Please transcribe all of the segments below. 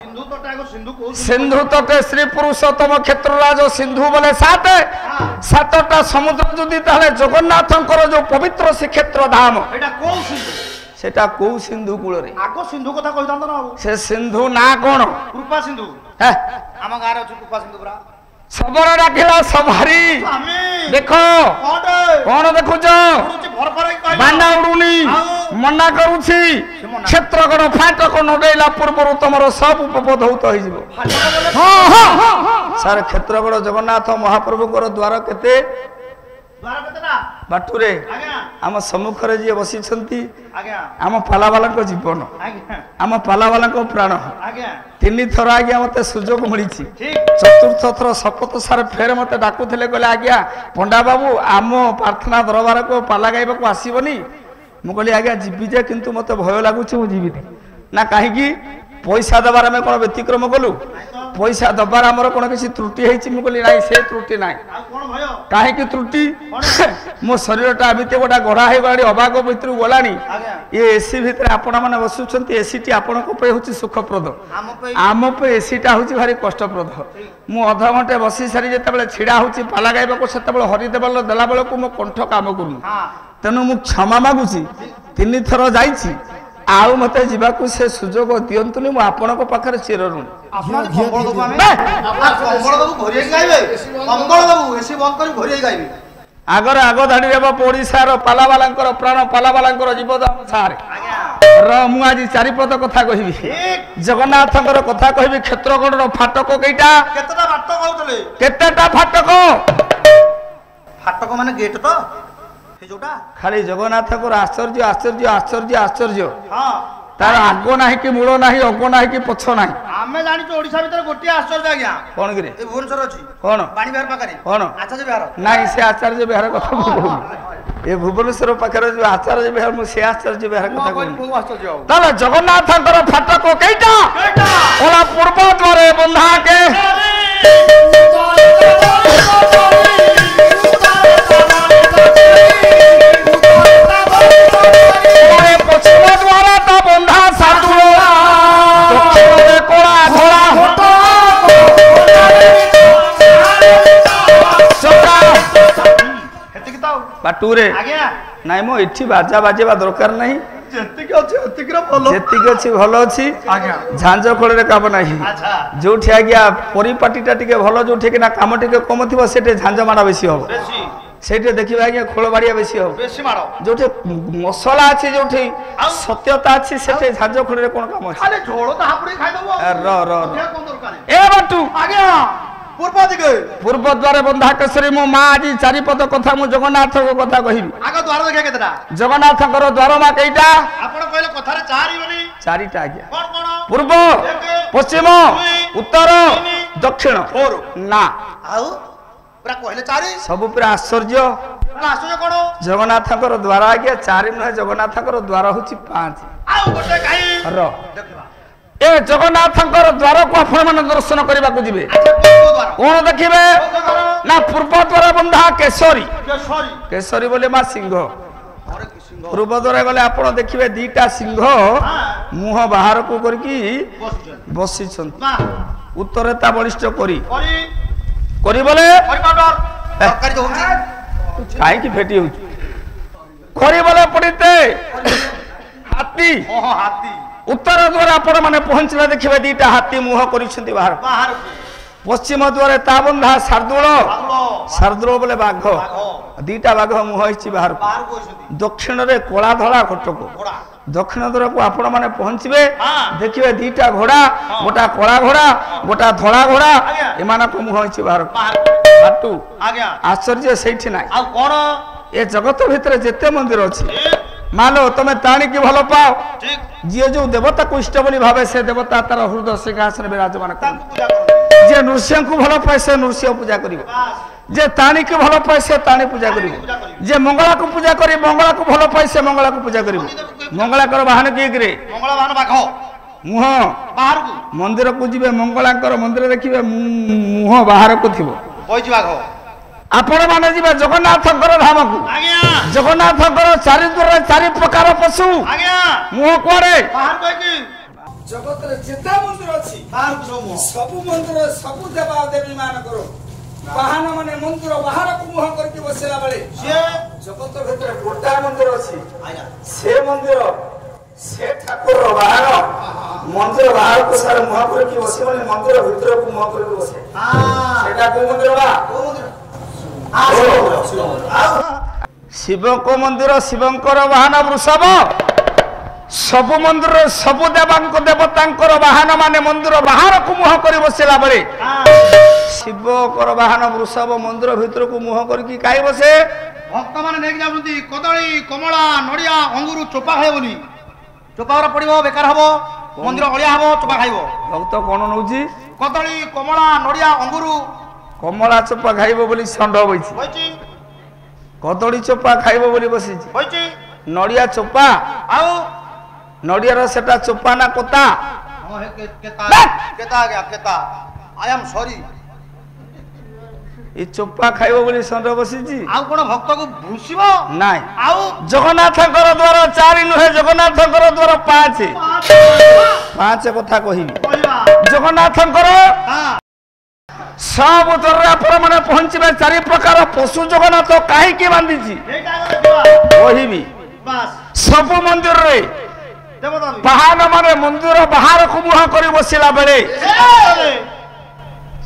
सिंधु तटे श्री पुरुषोत्तम क्षेत्रराज सिंधु बोले सातटा समुद्र जुदी ताले जगन्नाथंकर जो पवित्र श्रीक्षेत्र धाम सेटा को सिंधु कूल रे आगो सिंधु कथा कहितांत ना से सिंधु ना कोन कृपा सिंधु हे आम गारे अछि कृपा सिंधु पुरा सबरा राखिला सभारी देखो कौन देखुछ बांडा उडुनी मना करूछि क्षेत्र कोन फाटक नडेला पूर्वरु तमर सब उपपद होत होई जिवो हां सर क्षेत्र कोन जगन्नाथ महाप्रभु को द्वार केते द्वार केतेटा बाटुरे आज्ञा आम सम्मुख रे जे बसी छंती आज्ञा आम पालावाला को जीवन आज्ञा आम पालावाला को प्राण आज्ञा तीन थर आज्ञा मते सुजोग मिली ठीक चतुर्थ थर शपथ सार फेर मते डाकुथिले कहले आज्ञा पंडा बाबू आम प्रार्थना दरबार को पाला गाइबा को आसीबनी मु कहली आज्ञा जीवी जे किंतु मते भय लागुछि मु जीवी ना काहे की पैसा दबार में कोन व्यतिक्रम कलु पैसा दबार हमर कोन किसी त्रुटि हेछि मु कहली नाही से त्रुटि नाही आ कोन भयो काहे की त्रुटि मो शरीरटा अबिते गोटा गढ़ा हे गाडी अबाग भितर गलानी आज्ञा ये एसी भितर आपण माने बसुछंती एसी टी आपण को पे होछि सुखप्रद आम पे एसी टा होछि भारी कष्टप्रद मु आधा घंटे बसी सारी जेते बेले छिडा होछि पाला गाइबा को सेते बेले हरि देबल देला बेले को मो कंठ काम करू हां तनु मु क्षमा मागुछि तीन थर जाईछि आउ मते जीवाकू से सुजोग दियंतुनी मु आपण को पाखरे चिर ऋणी आपन कंबळ दबु आमे कंबळ दबु घोरिए गाइबे कंबळ दबु एसी बंद करी घोरिए गाइबे आगर आगो धाडी रेबो ओडिसार पालावालांकर प्राण पालावालांकर जीवदान सारे आज्ञा र मु आज चारिपद कथा कहिबी ठीक जगन्नाथंकर कथा कहिबी क्षेत्रगणर फाटक केइटा केतेटा बाटक कहउतले केतेटा फाटक फाटक माने गेट तो हे जोटा खाली जगन्नाथंकर आश्चर्य आश्चर्य आश्चर्य आश्चर्य हां तार आगो नाही कि मूल नाही अगो नाही कि पछ नाही आमे जानि तो ओडिसा भीतर गोटी आश्चर्य आज्ञा कोन गिरे ए भुवनेश्वर अछि कोन बाणी बिहार पाखरे कोन आचार्य बिहार नाही से आचार्य बिहार कथा कहू ए भुवनेश्वर पाखरे जो आचार्य बिहार मु से आचार्य बिहार कथा कहू को आश्चर्य हो ताले जगन्नाथंकर फाटक केइटा केटा ओला पूर्व द्वारे बंधा के पश्चिम द्वारा ता बंधा साधुलो दक्षिण में कोला धोला चका हेति कि ताऊ बाटूरे आज्ञा नाइ मो इठी बाजा बाजेबा दरकार नाही जेति कि अछि हेति कि भलो जेति कि अछि भलो अछि आज्ञा झांझ खोले रे काम नाही अच्छा जोठी आज्ञा परिपाटीटा टिके भलो जोठी कि ना काम टिके कम थिबो सेटे झांझ माडा बेसी हो बेसी सेटे देखिबा आज्ञा खोल बाड़िया बेसी हो बेसी मारो जोठी मसला अछि जोठी सत्यता अछि सेटे झांझ खोले रे कोन काम अछि खाली झोलो त हापुड़ी खाइ दबो र र हे कोन दरकार ए बाटू आज्ञा पूर्व दिगे पूर्व द्वारे बंधा केसरी मो मां आज चारिपद कथा मु जगन्नाथ को कथा कहिबी आगे द्वार देखा केतेटा जगन्नाथंकर द्वार मा केइटा आपण कहले कथारे चारि बनी चारिटा आज्ञा कोन कोन पूर्व पश्चिम उत्तर दक्षिण फोर ना आउ पूरा कहले चारि सब पूरा आश्चर्य आश्चर्य कोन जगन्नाथंकर द्वार आज्ञा चारि नहे जगन्नाथंकर द्वार होची 5 आउ गोटे काई र देखबा ए जगन्नाथंकर द्वार को आपण मन दर्शन करबा को जिवे अच्छा को द्वार कोन देखिबे ना पूर्व द्वार बंधा केसरी केसरी केसरी बोले मा सिंह अरे कि सिंह पूर्व द्वार गले आपण देखिबे दीटा सिंह मुह बाहर को करकी बसी छंती वाह उत्तरे ता बलिष्ठ करी करी बोले पाउडर तरकारी तो होची काहे की फेटी हो करी बोले पड़िते हाथी ओहो हाथी उत्तर द्वार आपण माने पहुंचला देखिबे दीटा हाथी मुह करिसंती बाहर बाहर पश्चिम द्वारे ता बंधा शार्दूल आगलो शार्दूल बोले बाघ बाघ दीटा बाघ मुह हिची बाहर बाहर को होची दक्षिण रे कोला धला घटक घोड़ा दक्षिण द्वार को आपण माने पहुंचबे हां देखिबे दीटा घोड़ा गोटा कोला घोड़ा गोटा धला घोड़ा एमाना को मुह हिची बाहर बाटू आज्ञा आश्चर्य सेठी नाही आ कोन ए जगत भितर जेते मंदिर अछि मानो तमे ताणी की भलो पाओ ठीक जे जो देवता को इष्ट बोली भावे से देवता तार हृदय सिंहासन विराजमान कर ताकू पूजा करो जे नृसिंह को भलो पाए से नृसिंह पूजा करिवो बस जे ताणी के भलो पाए से ताणी पूजा करिवो जे मंगला को पूजा करी मंगला को भलो पाए से मंगला को पूजा करिवो मंगला कर वाहन की करे मंगला वाहन बाघ मुह बाहर को मंदिर को जिबे मंगला कर मंदिर देखिबे मुह बाहर को थिबो कोइ बाघ आपण माने जिबे जगन्नाथंकर धाम को आज्ञा जगन्नाथंकर चारि द्वार चारि प्रकार पशु आज्ञा मुह कोरे बाहर कोइ की ଜଗତରେ ଯେତେ ମନ୍ଦିର ଅଛି ସବୁ ମନ୍ଦିର ସବୁ ଦେବା ଦେବୀ ମାନଙ୍କର ବାହାନ ମାନେ ମନ୍ଦିର ବାହାରକୁ ମୁହଁ କରିକି ବସିଲା ବେଳେ ଜଗତ ଭିତରେ ଗୋଟା ମନ୍ଦିର ଅଛି ସେ ମନ୍ଦିର ସେ ଠାକୁର ବାହାର ମନ୍ଦିର ବାହାରକୁ ସାର ମୁହଁ କରିକି ବସିବନି ମନ୍ଦିର ଭିତରକୁ ମୁହଁ କରିକି ବସେ ସେଟା କୋଉ ମନ୍ଦିର ବା ଶିବଙ୍କ ମନ୍ଦିର ଶିବଙ୍କର ବାହନ ବୃଷଭ ସବୁ ମନ୍ଦିର ସବୁ ଦେବତାଙ୍କର ବାହନ ମାନେ ମନ୍ଦିର ବାହାରକୁ ମୁହଁ କରି ବସିଲା ବେଳେ ଶିବଙ୍କର ବାହନ ବୃଷଭ ମନ୍ଦିର ଭିତରକୁ ମୁହଁ କରିକି କାହିଁ ବସେ ଭକ୍ତ ମାନେ ନେଇକି ଯାଉଛନ୍ତି କଦଳୀ କମଳା ନଡ଼ିଆ ଅଙ୍ଗୁର ଚୋପା ଖାଇବନି ଚୋପା ପଡିବ ବେକାର ହବ ମନ୍ଦିର ଅଳିଆ ହବ ଚୋପା ଖାଇବ ଭକ୍ତ କଣ ନଉଛି କଦଳୀ କମଳା ନଡ଼ିଆ ଅଙ୍ଗୁର କମଳା ଚୋପା ଖାଇବ ବୋଲି ଷଣ୍ଢ ବଇଛି କଦଳୀ ଚୋପା ଖାଇବ ବୋଲି ବସିଛି ନଡ଼ିଆ ଚୋପା ଆଉ ନଡ଼ିଆର ସେଟା ଚୋପା ନା କୋତା କେତା ଆଇ ଆମ୍ ସରି ଏ ଚୋପା ଖାଇବ ବୋଲି ଷଣ୍ଢ ବସିଛି ଆଉ କଣ ଭକ୍ତକୁ ଭୁସିବ ନାଇଁ ଆଉ ଜଗନ୍ନାଥଙ୍କର ଦ୍ୱାର 4 ନୁହେଁ ଜଗନ୍ନାଥଙ୍କର ଦ୍ୱାର 5 କଥା କହିବି ଜଗନ୍ନାଥଙ୍କର ସବୁ ଦ୍ୱାରରେ ଆପଣ ମାନେ ପହଞ୍ଚିବେ 4 ପ୍ରକାର ପଶୁ ଜଗନ୍ନାଥ କାହିଁକି ବାନ୍ଧିଛି କହିବି ସବୁ ମନ୍ଦିରରେ ବାହାନ ମାନେ ମନ୍ଦିର ବାହାରକୁ ମୁହଁ କରି ବସିଲା ବେଳେ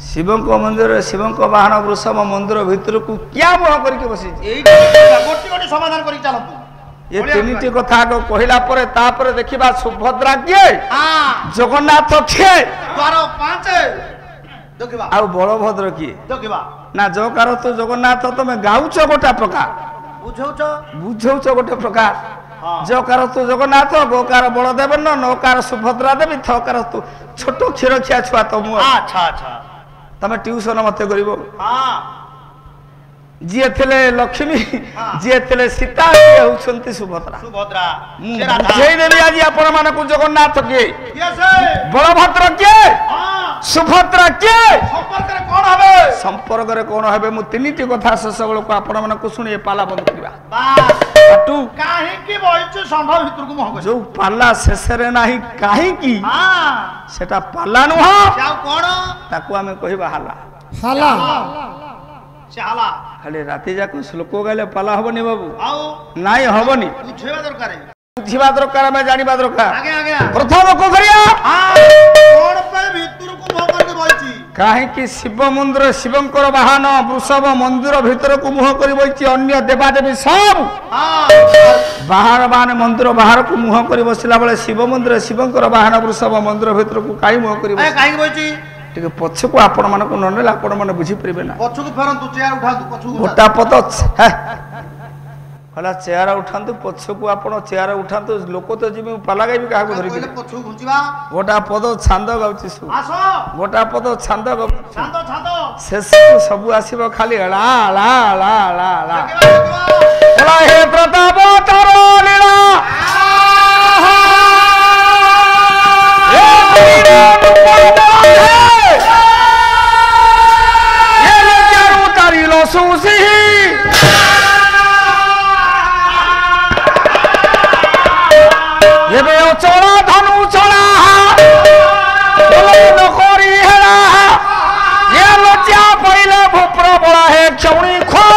ଶିବଙ୍କ ମନ୍ଦିରରେ ଶିବଙ୍କ ବାହନ ବୃଷଭ ମନ୍ଦିର ଭିତରକୁ କିଆ ମୁହଁ କରିକି ବସିଛି ସମାଧାନ କରି ଚାଲନ୍ତୁ ଏ ତିନିଟି କଥା ଆଗ କହିଲା ପରେ ତାପରେ ଦେଖିବା ସୁଭଦ୍ରା କିଏ ଜଗନ୍ନାଥ କିଏ ଆଉ ବଳଭଦ୍ର କିଏ ନା ଜକାର ତ ଜଗନ୍ନାଥ ତମେ ଗାଉଛ ଗୋଟେ ପ୍ରକାର ବୁଝଉଛ ଗୋଟେ ପ୍ରକାର ଜକାର ତୁ ଜଗନ୍ନାଥ ଗୋକାର ବଳଦେବ ନକାର ସୁଭଦ୍ରା ଦେବୀ ଥକାର ତୁ ଛୋଟ କ୍ଷୀରଖିଆ ଛୁଆ ତ ମୁଁ ତମେ ଟ୍ୟୁସନ ମତେ କରିବ ଯିଏ ଥିଲେ ଲକ୍ଷ୍ମୀ ଯିଏ ଥିଲେ ସୀତା ସିଏ ହେଉଛନ୍ତି ସୁଭଦ୍ରା ବୁଝେଇଦେବି ଆଜି ଆପଣ ମାନଙ୍କୁ ଜଗନ୍ନାଥ କିଏ ବଳଭଦ୍ର କିଏ ସୁଭଦ୍ରା କିଏ ସମ୍ପର୍କରେ କଣ ହେବେ ମୁଁ ତିନିଟି କଥା ଶେଷ ବେଳକୁ ଆପଣ ମାନଙ୍କୁ ଶୁଣି ପାଲା ବନ୍ଦ କରିବା ଯୋଉ ପାଲା ଶେଷରେ ନାହିଁ କାହିଁକି ସେଟା ପାଲା ନୁହଁ ତାକୁ ଆମେ କହିବା ହାଲା ଖାଲି ରାତି ଯାକ ଶ୍ଲୋକ ଗାଇଲେ ପାଲା ହବନି ବାବୁ ନାଇଁ ହବନି ବୁଝିବା ଦରକାର ଆମେ ଜାଣିବା ଦରକାର ପ୍ରଥମ କାହିଁକି ଶିବ ମନ୍ଦିର ଶିବଙ୍କର ବାହନ ବୃଷଭ ମନ୍ଦିର ଭିତରକୁ ମୁହଁ କରି ବସିଛି ଅନ୍ୟ ଦେବାଦେବୀ ସବୁ ବାହାର ବାହନ ମନ୍ଦିର ବାହାରକୁ ମୁହଁ କରି ବସିଲା ବେଳେ ଶିବ ମନ୍ଦିର ଶିବଙ୍କର ବାହନ ବୃଷଭ ମନ୍ଦିର ଭିତରକୁ କାହିଁ ମୁହଁ କରି ବସିଛି ଟିକେ ପଛକୁ ଆପଣ ମାନଙ୍କୁ ନ ନେଲେ ଆପଣ ମାନେ ବୁଝିପାରିବେ ନା ଗୋଟା ପଦ ହେଲା ଚେୟାର ଉଠାନ୍ତୁ ପଛକୁ ଆପଣ ଚେୟାର ଉଠାନ୍ତୁ ଲୋକ ତ ଯିବି ପାଲା ଗାଇବି କାହାକୁ ଧରିକି ଗୋଟା ପଦ ଛାନ୍ଦ ଗାଉଛି ଗୋଟା ପଦ ଛାନ୍ଦ ଗାଉଛି ଶେଷକୁ ସବୁ ଆସିବ ଖାଲି ଳା ଳା ଳା ଳା ଳା ହେ ପ୍ରତାପ ତୋର ଲୀଳା ଏବେ ଅଚଳ ଧନୁ ଚଳା କରି ହେଳା ଏ ଲଜ୍ଜା ପଇଲେ ଭୂପ୍ର ବଳା ହେ କ୍ଷୌଣୀ ଖୋ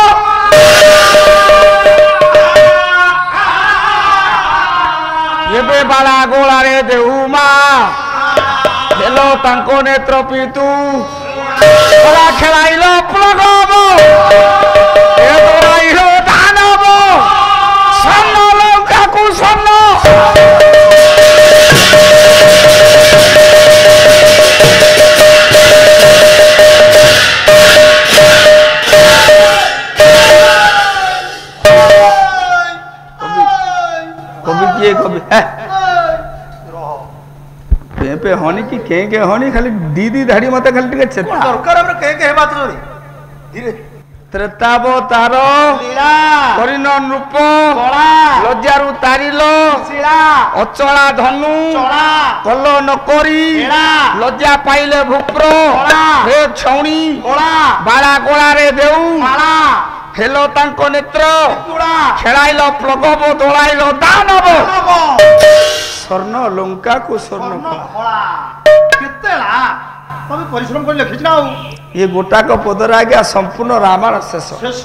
ଏବେ ବାଳା ଗୋଳାରେ ଦେହୁ ମା ହେଲୋ ତାଙ୍କ ନେତ୍ର ପିତୁ ଖେଳାଇଲ ପ୍ଲଗବ ଏ ଦୌଡ଼ାଇଲ ଦାନବ ସ୍ୱର୍ଣ୍ଣ ଲଙ୍କାକୁ ସ୍ୱର୍ଣ୍ଣ कवि किए कवि पे होनी कि के होनी खाली दीदी धाड़ी मत खाली टिके चेता दरकार हमरे के हेबा तोरी धीरे त्रेतावतार लीला करिन नृप कला लज्जारु तारिलो शिला अचला धनु चला कल नकरी लज्जा पाइले भूप्र हे छौणी बाला गोला रे देऊ हेलो तांको नेत्र खेलाइल प्लगब दोलाइल दानब ସ୍ୱର୍ଣ୍ଣ ଲଙ୍କାକୁ ସ୍ୱର୍ଣ୍ଣ କଳା କେତେଳା ତମେ ପରିଶ୍ରମ କରି ଲେଖିଛ ଆଉ ଏ ଗୋଟାକ ପଦରେ ଆଜ୍ଞା ସମ୍ପୂର୍ଣ୍ଣ ରାମାୟଣ ଶେଷ ଶେଷ